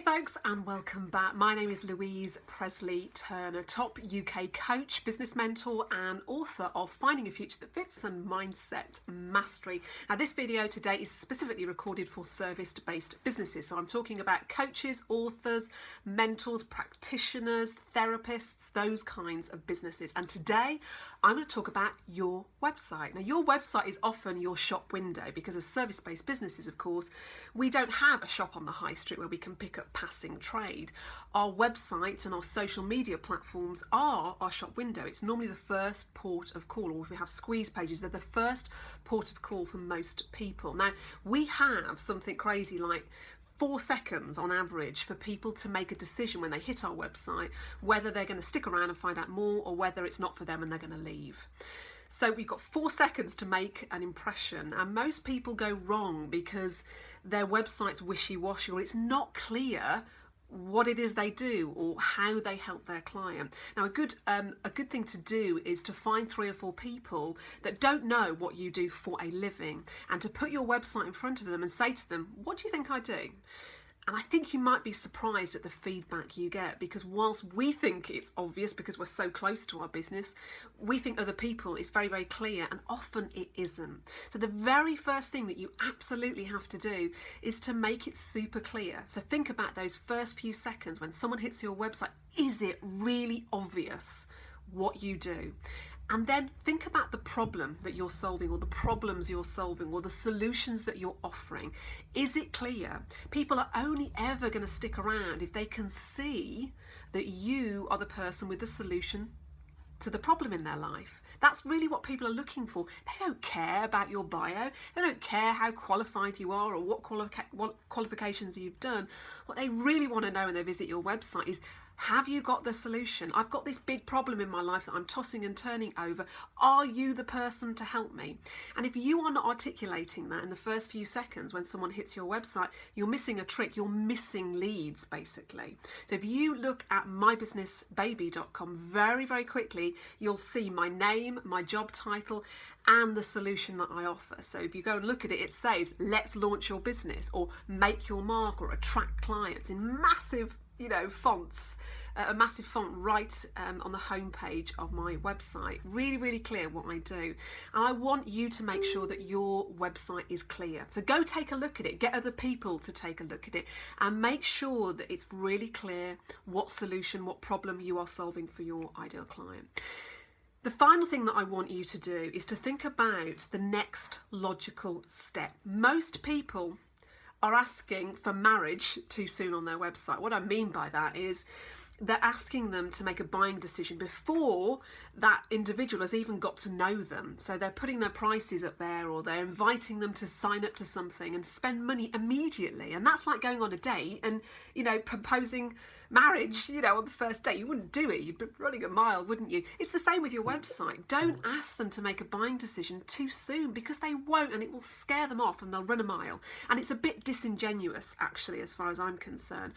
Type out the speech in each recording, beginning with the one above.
folks, and welcome back. My name is Louise Presley-Turner, top UK coach, business mentor and author of Finding a Future That Fits and Mindset Mastery. Now this video today is specifically recorded for service-based businesses. So I'm talking about coaches, authors, mentors, practitioners, therapists, those kinds of businesses. And today I'm going to talk about your website. Now your website is often your shop window because as service-based businesses, of course, we don't have a shop on the high street where we can pick up passing trade. Our websites and our social media platforms are our shop window. It's normally the first port of call, or if we have squeeze pages, they're the first port of call for most people. Now, we have something crazy like 4 seconds on average for people to make a decision when they hit our website, whether they're going to stick around and find out more or whether it's not for them and they're going to leave. So we've got 4 seconds to make an impression, and most people go wrong because their website's wishy-washy or it's not clear what it is they do or how they help their client. Now a good thing to do is to find 3 or 4 people that don't know what you do for a living and to put your website in front of them and say to them, what do you think I do? And I think you might be surprised at the feedback you get, because whilst we think it's obvious because we're so close to our business, we think other people it's very, very clear, and often it isn't. So the very first thing that you absolutely have to do is to make it super clear. So think about those first few seconds when someone hits your website. Is it really obvious what you do? And then think about the problem that you're solving, or the problems you're solving, or the solutions that you're offering. Is it clear? People are only ever going to stick around if they can see that you are the person with the solution to the problem in their life. That's really what people are looking for. They don't care about your bio. They don't care how qualified you are or what qualifications you've done. What they really want to know when they visit your website is, have you got the solution? I've got this big problem in my life that I'm tossing and turning over. Are you the person to help me? And if you are not articulating that in the first few seconds when someone hits your website, you're missing a trick. You're missing leads, basically. So if you look at mybusinessbaby.com very, very quickly, you'll see my name, my job title, and the solution that I offer. So if you go and look at it, it says, let's launch your business, or make your mark, or attract clients in massive fonts, a massive font right on the homepage of my website. Really, really clear what I do. And I want you to make sure that your website is clear. So go take a look at it, get other people to take a look at it, and make sure that it's really clear what solution, what problem you are solving for your ideal client. The final thing that I want you to do is to think about the next logical step. Most people are asking for marriage too soon on their website. What I mean by that is they're asking them to make a buying decision before that individual has even got to know them. So they're putting their prices up there, or they're inviting them to sign up to something and spend money immediately. And that's like going on a date and, proposing marriage, on the first date. You wouldn't do it. You'd be running a mile, wouldn't you? It's the same with your website. Don't ask them to make a buying decision too soon, because they won't, and it will scare them off and they'll run a mile. And it's a bit disingenuous, actually, as far as I'm concerned.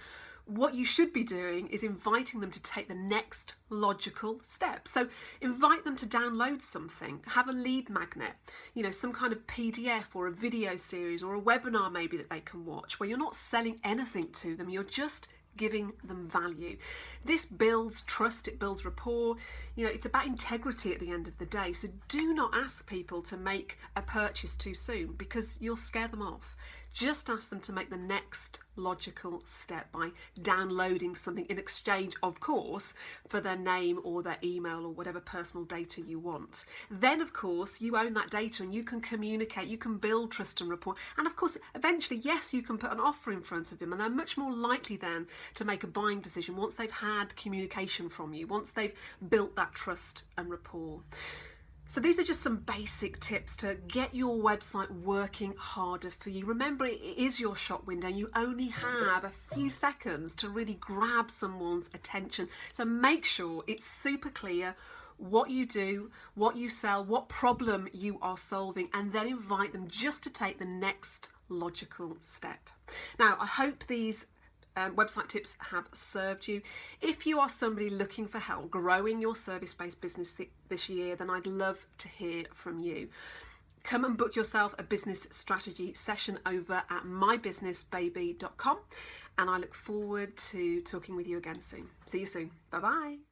What you should be doing is inviting them to take the next logical step. So invite them to download something, have a lead magnet, some kind of PDF or a video series or a webinar maybe that they can watch, where you're not selling anything to them, you're just giving them value. This builds trust, it builds rapport. It's about integrity at the end of the day. So do not ask people to make a purchase too soon, because you'll scare them off. Just ask them to make the next logical step by downloading something in exchange, of course, for their name or their email or whatever personal data you want. Then, of course, you own that data and you can communicate, you can build trust and rapport. And of course, eventually, yes, you can put an offer in front of them, and they're much more likely then to make a buying decision once they've had communication from you, once they've built that trust and rapport. So these are just some basic tips to get your website working harder for you. Remember, it is your shop window. You only have a few seconds to really grab someone's attention. So make sure it's super clear what you do, what you sell, what problem you are solving, and then invite them just to take the next logical step. Now, I hope these website tips have served you. If you are somebody looking for help growing your service-based business this year, then I'd love to hear from you. Come and book yourself a business strategy session over at mybusinessbaby.com, and I look forward to talking with you again soon. See you soon. Bye bye.